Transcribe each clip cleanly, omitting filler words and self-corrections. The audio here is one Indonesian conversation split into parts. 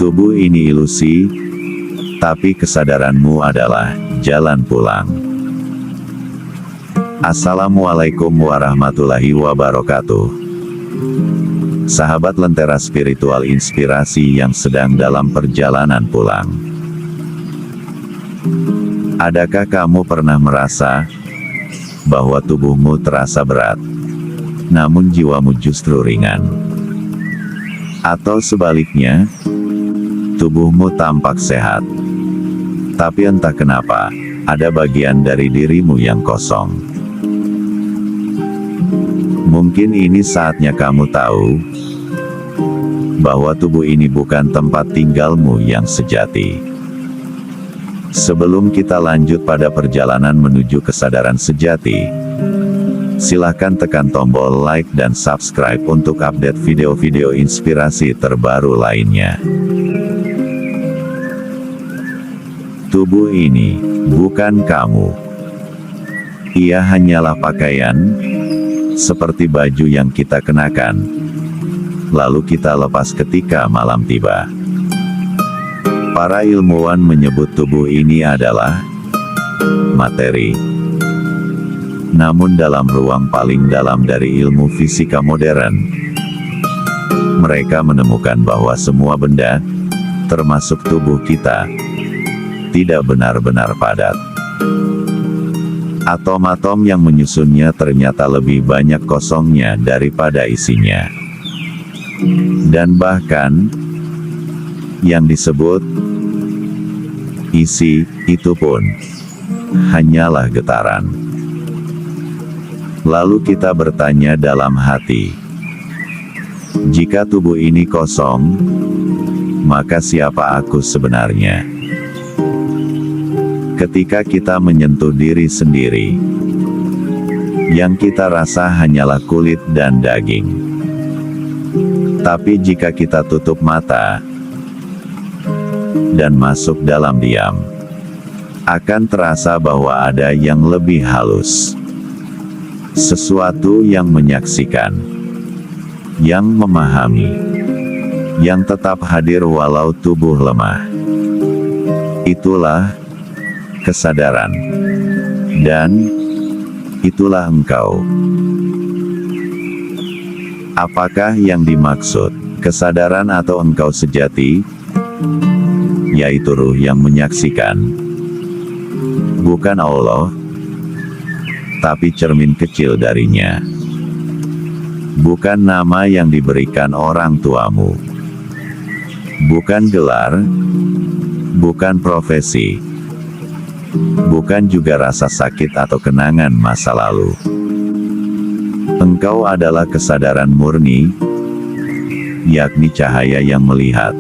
Tubuh ini ilusi, tapi kesadaranmu adalah jalan pulang. Assalamualaikum warahmatullahi wabarakatuh. Sahabat Lentera Spiritual Inspirasi yang sedang dalam perjalanan pulang. Adakah kamu pernah merasa bahwa tubuhmu terasa berat, namun jiwamu justru ringan? Atau sebaliknya, tubuhmu tampak sehat, tapi entah kenapa, ada bagian dari dirimu yang kosong. Mungkin ini saatnya kamu tahu bahwa tubuh ini bukan tempat tinggalmu yang sejati. Sebelum kita lanjut pada perjalanan menuju kesadaran sejati, silahkan tekan tombol like dan subscribe untuk update video-video inspirasi terbaru lainnya. Tubuh ini bukan kamu. Ia hanyalah pakaian, seperti baju yang kita kenakan, lalu kita lepas ketika malam tiba. Para ilmuwan menyebut tubuh ini adalah materi. Namun dalam ruang paling dalam dari ilmu fisika modern, mereka menemukan bahwa semua benda, termasuk tubuh kita, tidak benar-benar padat. Atom-atom yang menyusunnya ternyata lebih banyak kosongnya daripada isinya. Dan bahkan, yang disebut isi, itu pun hanyalah getaran. Lalu kita bertanya dalam hati, jika tubuh ini kosong, maka siapa aku sebenarnya? Ketika kita menyentuh diri sendiri, yang kita rasa hanyalah kulit dan daging. Tapi jika kita tutup mata dan masuk dalam diam, akan terasa bahwa ada yang lebih halus. Sesuatu yang menyaksikan, yang memahami, yang tetap hadir walau tubuh lemah. Itulah kesadaran. Dan itulah engkau. Apakah yang dimaksud kesadaran atau engkau sejati? Yaitu ruh yang menyaksikan. Bukan Allah, tapi cermin kecil darinya. Bukan nama yang diberikan orang tuamu. Bukan gelar. Bukan profesi. Bukan juga rasa sakit atau kenangan masa lalu. Engkau adalah kesadaran murni, yakni cahaya yang melihat,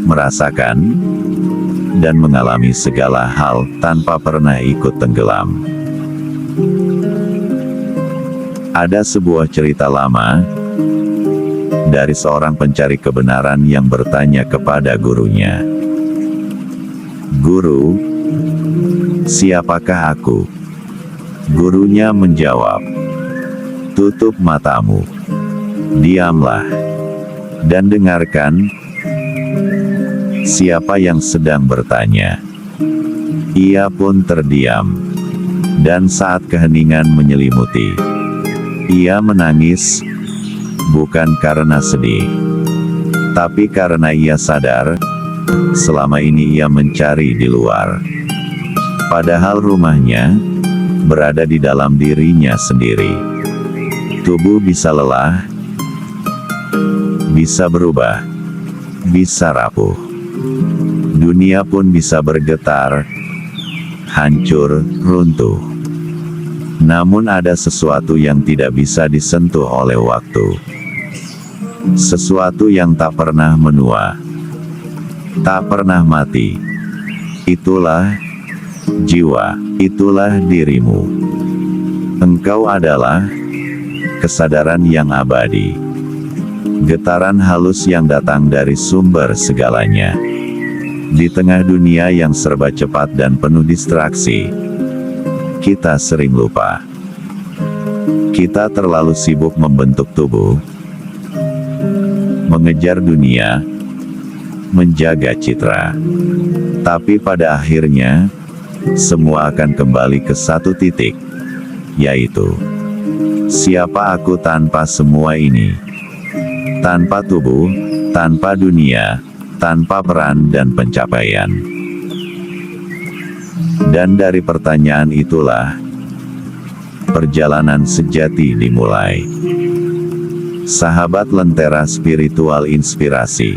merasakan, dan mengalami segala hal tanpa pernah ikut tenggelam. Ada sebuah cerita lama dari seorang pencari kebenaran yang bertanya kepada gurunya, "Guru, siapakah aku?" Gurunya menjawab, "Tutup matamu, diamlah, dan dengarkan." Siapa yang sedang bertanya? Ia pun terdiam. Dan saat keheningan menyelimuti, ia menangis, bukan karena sedih, tapi karena ia sadar, selama ini ia mencari di luar. Padahal rumahnya berada di dalam dirinya sendiri. Tubuh bisa lelah, bisa berubah, bisa rapuh. Dunia pun bisa bergetar, hancur, runtuh. Namun ada sesuatu yang tidak bisa disentuh oleh waktu. Sesuatu yang tak pernah menua, tak pernah mati. Itulah jiwa, itulah dirimu. Engkau adalah kesadaran yang abadi. Getaran halus yang datang dari sumber segalanya. Di tengah dunia yang serba cepat dan penuh distraksi, kita sering lupa. Kita terlalu sibuk membentuk tubuh, mengejar dunia, menjaga citra. Tapi pada akhirnya, semua akan kembali ke satu titik, yaitu, siapa aku tanpa semua ini? Tanpa tubuh, tanpa dunia, tanpa peran dan pencapaian. Dan dari pertanyaan itulah, perjalanan sejati dimulai. Sahabat Lentera Spiritual Inspirasi.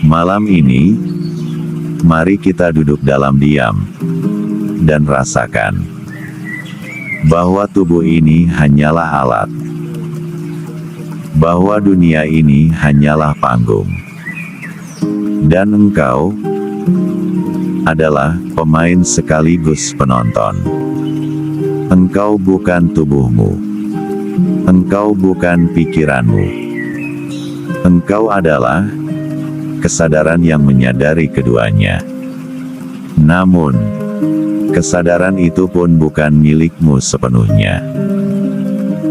Malam ini, mari kita duduk dalam diam, dan rasakan, bahwa tubuh ini hanyalah alat. Bahwa dunia ini hanyalah panggung. Dan engkau, adalah pemain sekaligus penonton. Engkau bukan tubuhmu. Engkau bukan pikiranmu. Engkau adalah kesadaran yang menyadari keduanya. Namun, kesadaran itu pun bukan milikmu sepenuhnya.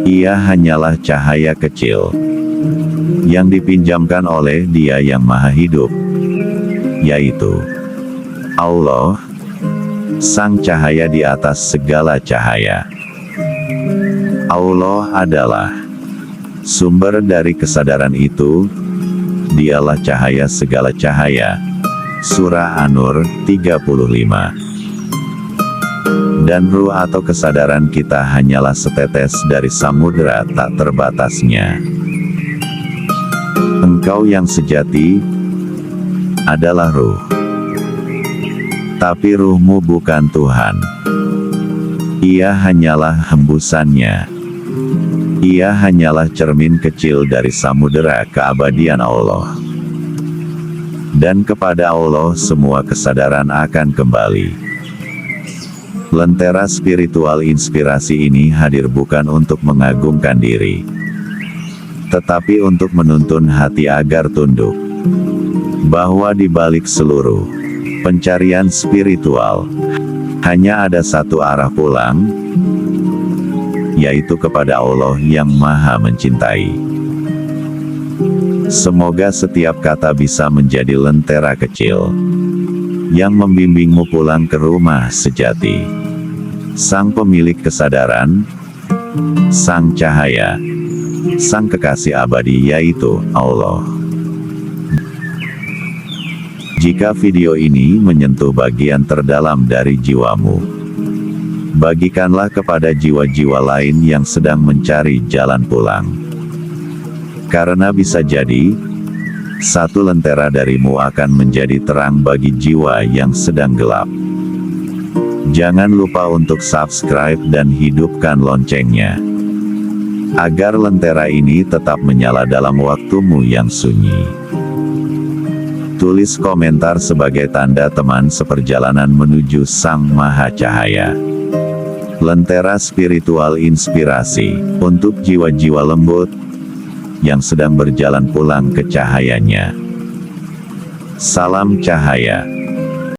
Ia hanyalah cahaya kecil yang dipinjamkan oleh Dia yang Maha Hidup, yaitu Allah, Sang Cahaya di atas segala cahaya. Allah adalah sumber dari kesadaran itu. Dialah cahaya segala cahaya. Surah An-Nur 35. Dan ruh atau kesadaran kita hanyalah setetes dari samudera tak terbatasnya. Engkau yang sejati adalah ruh. Tapi ruhmu bukan Tuhan. Ia hanyalah hembusannya. Ia hanyalah cermin kecil dari samudera keabadian Allah. Dan kepada Allah semua kesadaran akan kembali. Lentera Spiritual Inspirasi ini hadir bukan untuk mengagungkan diri, tetapi untuk menuntun hati agar tunduk. Bahwa di balik seluruh pencarian spiritual, hanya ada satu arah pulang, yaitu kepada Allah yang Maha Mencintai. Semoga setiap kata bisa menjadi lentera kecil yang membimbingmu pulang ke rumah sejati. Sang pemilik kesadaran, Sang Cahaya, Sang Kekasih Abadi yaitu Allah. Jika video ini menyentuh bagian terdalam dari jiwamu, bagikanlah kepada jiwa-jiwa lain yang sedang mencari jalan pulang. Karena bisa jadi, satu lentera darimu akan menjadi terang bagi jiwa yang sedang gelap. Jangan lupa untuk subscribe dan hidupkan loncengnya, agar lentera ini tetap menyala dalam waktumu yang sunyi. Tulis komentar sebagai tanda teman seperjalanan menuju Sang Maha Cahaya. Lentera Spiritual Inspirasi, untuk jiwa-jiwa lembut, yang sedang berjalan pulang ke cahayanya. Salam cahaya.